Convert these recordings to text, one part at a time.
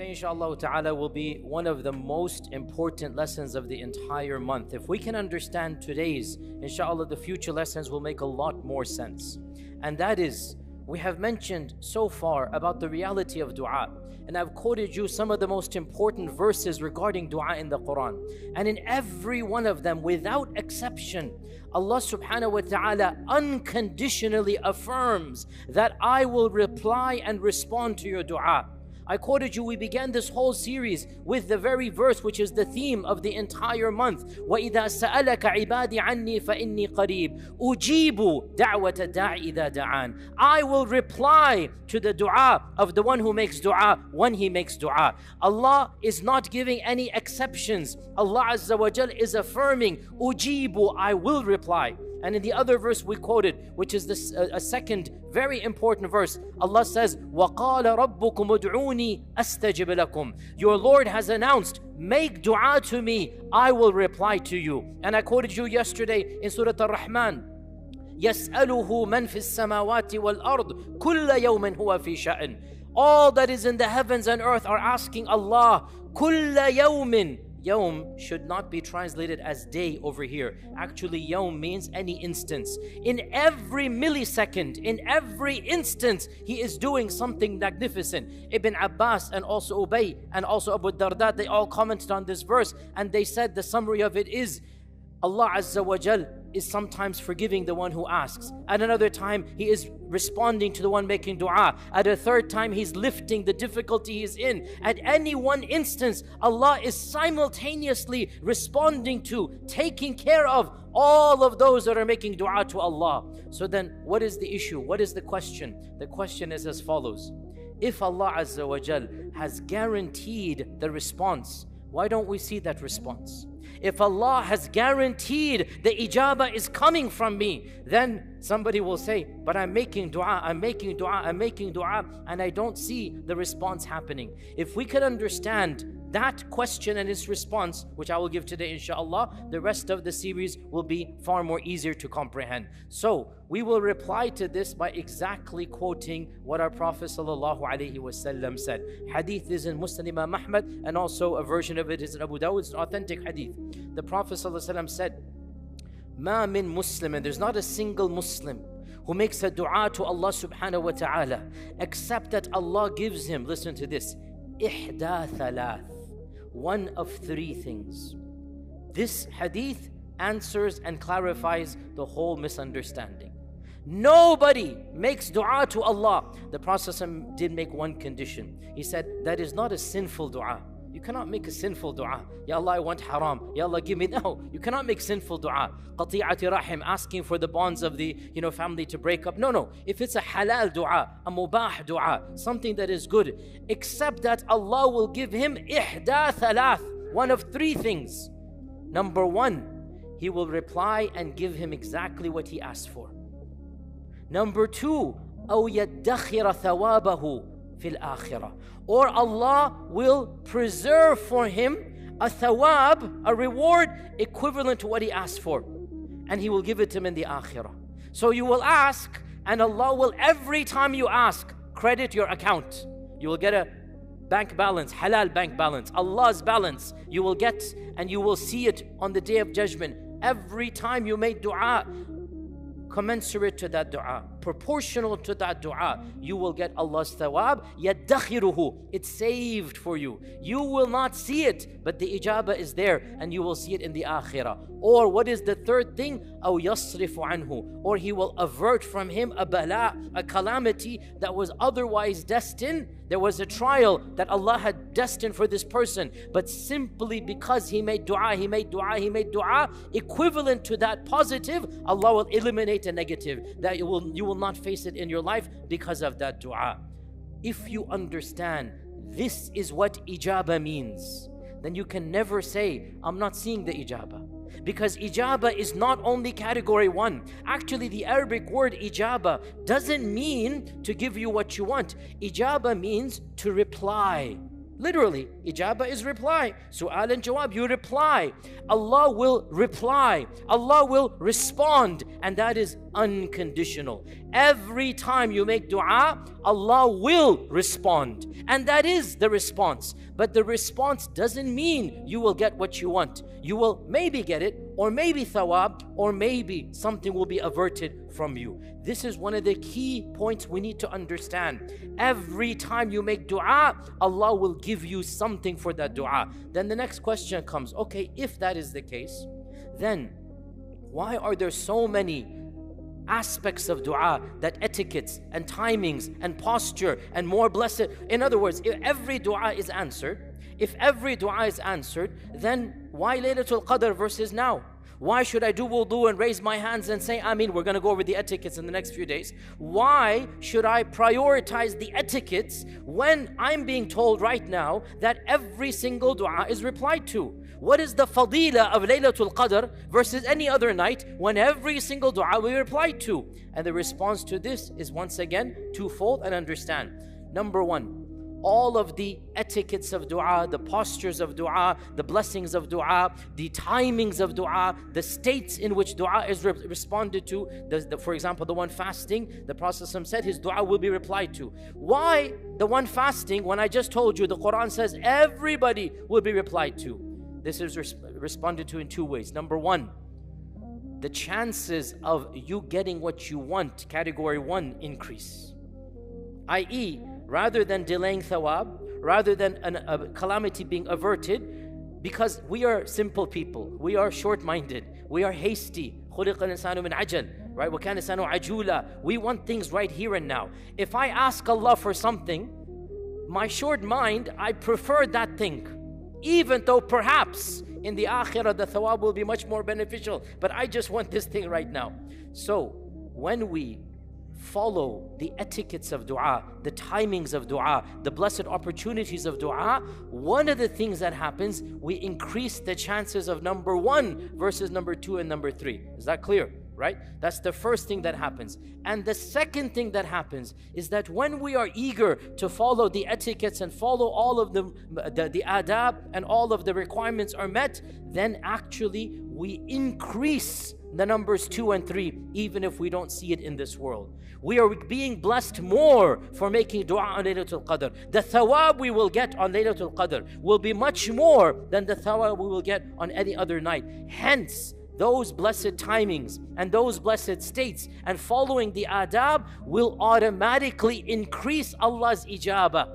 Today, inshallah ta'ala, will be one of the most important lessons of the entire month. If we can understand today's, inshallah, the future lessons will make a lot more sense. And that is, we have mentioned so far about the reality of dua. And I've quoted you some of the most important verses regarding dua in the Quran. And in every one of them, without exception, Allah subhanahu wa ta'ala unconditionally affirms that I will reply and respond to your dua. I quoted you, we began this whole series with the very verse which is the theme of the entire month. وَإِذَا سَأَلَكَ عِبَادِي عَنِّي فَإِنِّي قَرِيبٌ أُجِيبُ دَعْوَةَ الدَّاعِ إِذَا دَعَانِ. I will reply to the dua of the one who makes dua when he makes dua. Allah is not giving any exceptions. Allah Azza wa Jal is affirming, أُجِيبُ, I will reply. And in the other verse we quoted, which is a second very important verse, Allah says, وَقَالَ رَبُّكُمُ ادْعُونِي أَسْتَجِبْ لَكُمْ. Your Lord has announced, make dua to me, I will reply to you. And I quoted you yesterday in Surah Ar-Rahman, يَسْأَلُهُ مَنْ فِي السَّمَاوَاتِ وَالْأَرْضِ كُلَّ يَوْمٍ هُوَ فِي شَأْنٍ. All that is in the heavens and earth are asking Allah, كُلَّ يَوْمٍ. Yawm should not be translated as day over here. Actually, yawm means any instance. In every millisecond, in every instance, he is doing something magnificent. Ibn Abbas and also Ubay and also Abu Darda, they all commented on this verse and they said the summary of it is, Allah Azza wa Jal is sometimes forgiving the one who asks. At another time, he is responding to the one making dua. At a third time, he's lifting the difficulty he's in. At any one instance, Allah is simultaneously responding to, taking care of all of those that are making dua to Allah. So then, what is the issue? What is the question? The question is as follows. If Allah Azza wa Jal has guaranteed the response, why don't we see that response? If Allah has guaranteed the ijabah is coming from me, then somebody will say, but I'm making dua, I'm making dua, I'm making dua, and I don't see the response happening. If we could understand that question and its response, which I will give today inshallah, the rest of the series will be far more easier to comprehend. So we will reply to this by exactly quoting what our Prophet ﷺ said. Hadith is in Muslim Imam Ahmad, and also a version of it is in Abu Dawud. It's an authentic hadith. The Prophet ﷺ said, Ma min Muslim, and there's not a single Muslim who makes a dua to Allah subhanahu wa ta'ala except that Allah gives him, listen to this, ihda thalath, one of three things. This hadith answers and clarifies the whole misunderstanding. Nobody makes dua to Allah. The Prophet did make one condition. He said, that is not a sinful dua. You cannot make a sinful dua. Ya Allah, I want haram. Ya Allah, give me. No, you cannot make sinful dua. Qati'ati rahim, asking for the bonds of the family to break up. No. If it's a halal dua, a mubah dua, something that is good, except that Allah will give him ihda thalath, one of three things. Number one, He will reply and give him exactly what he asked for. Number two, أو يدخر ثوابه في الآخرة, or Allah will preserve for him a thawab, a reward equivalent to what he asked for, and He will give it to him in the akhirah. So you will ask, and Allah will, every time you ask, credit your account. You will get a bank balance, halal bank balance, Allah's balance. You will get, and you will see it on the Day of Judgment. Every time you make dua, commensurate to that dua, proportional to that dua, you will get Allah's thawab. Yadakhiruhu, it's saved for you. You will not see it, but the ijabah is there, and you will see it in the akhirah. Or what is the third thing? أو يصرف عنه, or He will avert from him a bala, a calamity that was otherwise destined. There was a trial that Allah had destined for this person, but simply because he made dua, equivalent to that positive, Allah will eliminate a negative, that you will not face it in your life because of that dua. If you understand this is what ijabah means, then you can never say, I'm not seeing the ijabah. Because ijabah is not only category one. Actually, the Arabic word ijabah doesn't mean to give you what you want. Ijabah means to reply. Literally, ijabah is reply. Su'al and jawab, you reply. Allah will reply. Allah will respond. And that is unconditional. Every time you make dua, Allah will respond. And that is the response. But the response doesn't mean you will get what you want. You will maybe get it, or maybe thawab, or maybe something will be averted from you. This is one of the key points we need to understand. Every time you make dua, Allah will give you something for that dua. Then the next question comes, okay, if that is the case, then why are there so many aspects of dua, that etiquettes and timings and posture and more blessed? In other words, if every dua is answered, then why Laylatul Qadr versus now? Why should I do wudu and raise my hands and say Ameen? We're going to go over the etiquettes in the next few days. Why should I prioritize the etiquettes when I'm being told right now that every single dua is replied to? What is the fadila of Laylatul Qadr versus any other night when every single dua we replied to? And the response to this is once again twofold, and understand. Number one, all of the etiquettes of dua, the postures of dua, the blessings of dua, the timings of dua, the states in which dua is responded to. For example, the one fasting, the Prophet said his dua will be replied to. Why the one fasting when I just told you the Quran says everybody will be replied to? This is responded to in two ways. Number one, the chances of you getting what you want, category one, increase. I.e., rather than delaying thawab, rather than a calamity being averted, because we are simple people, we are short-minded, we are hasty. خُلِقَ الْإِنسَانُ مِنْ عَجَلٍ, right? وَكَانَ الْإِنسَانُ عَجُولًا. We want things right here and now. If I ask Allah for something, my short mind, I prefer that thing, even though perhaps in the akhirah the thawab will be much more beneficial, but I just want this thing right now. So when we follow the etiquettes of dua, the timings of dua, the blessed opportunities of dua, one of the things that happens, we increase the chances of number one versus number two and number three. Is that clear? Right? That's the first thing that happens. And the second thing that happens is that when we are eager to follow the etiquettes and follow all of the adab and all of the requirements are met, then actually we increase the numbers 2 and 3, even if we don't see it in this world. We are being blessed more for making dua on Laylatul Qadr. The thawab we will get on Laylatul Qadr will be much more than the thawab we will get on any other night. Hence, those blessed timings and those blessed states and following the adab will automatically increase Allah's ijabah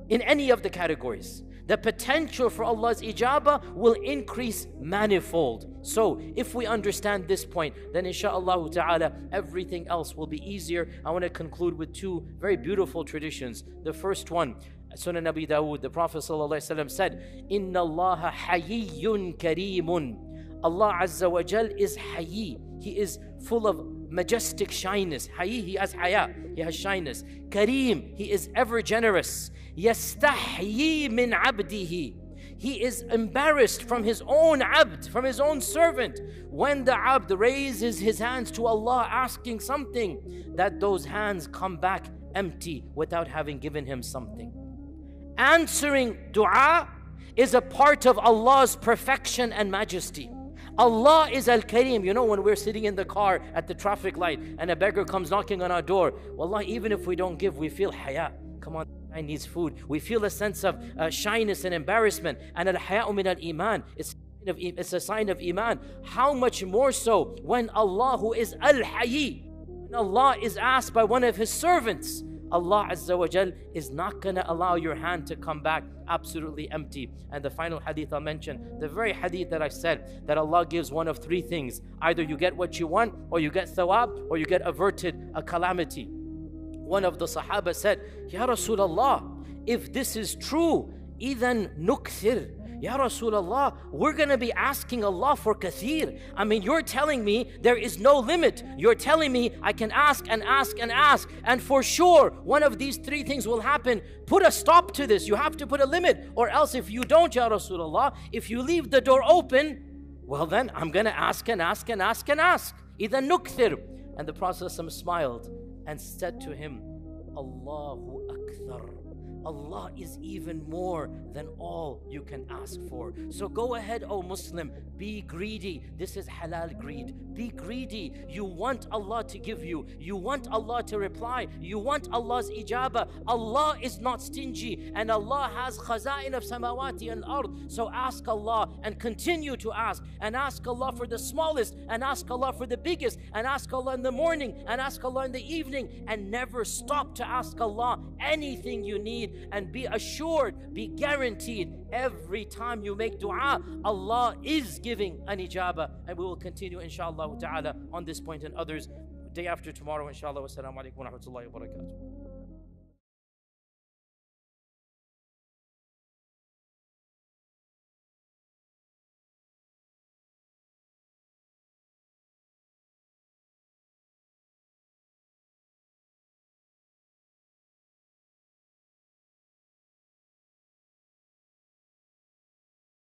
in any of the categories. The potential for Allah's ijabah will increase manifold. So if we understand this point, then insha'Allah ta'ala everything else will be easier. I want to conclude with two very beautiful traditions. The first one, Sunan Abi Dawood, the Prophet ﷺ said, Inna Allah hayyun kareemun. Allah Azza wa Jal is hayy. He is full of majestic shyness. Hayy, he has haya, he has shyness. Kareem, he is ever generous. Yastahyi min abdihi. He is embarrassed from his own abd, from his own servant. When the abd raises his hands to Allah asking something, that those hands come back empty without having given him something. Answering dua is a part of Allah's perfection and majesty. Allah is Al-Kareem. You know, when we're sitting in the car at the traffic light and a beggar comes knocking on our door, Wallah, even if we don't give, we feel haya. Come on, I needs food. We feel a sense of shyness and embarrassment. And al-haya'u min al-iman. It's a sign of iman. How much more so when Allah, who is Al-Hayy, when Allah is asked by one of His servants, Allah Azza wa Jal is not going to allow your hand to come back absolutely empty. And the final hadith I'll mention, the very hadith that I said, that Allah gives one of three things. Either you get what you want, or you get thawab, or you get averted a calamity. One of the Sahaba said, Ya Rasulullah, if this is true, إِذَن نُكْثِرْ. Ya Rasulullah, we're going to be asking Allah for kathir. I mean, you're telling me there is no limit. You're telling me I can ask and ask and ask. And for sure, one of these three things will happen. Put a stop to this. You have to put a limit. Or else if you don't, Ya Rasulullah, if you leave the door open, well then I'm going to ask and ask and ask and ask. إِذَن نُكْثِرْ. And the Prophet smiled and said to him, Allahu Akbar. Allah is even more than all you can ask for. So go ahead, O Muslim, be greedy. This is halal greed. Be greedy. You want Allah to give you. You want Allah to reply. You want Allah's ijabah. Allah is not stingy, and Allah has khaza'in of samawati and ard. So ask Allah and continue to ask, and ask Allah for the smallest, and ask Allah for the biggest, and ask Allah in the morning, and ask Allah in the evening, and never stop to ask Allah anything you need. And be assured, be guaranteed, every time you make dua, Allah is giving an ijabah. And we will continue inshallah ta'ala on this point and others day after tomorrow inshallah. Wassalamu alaikum wa rahmatullahi wa barakatuh.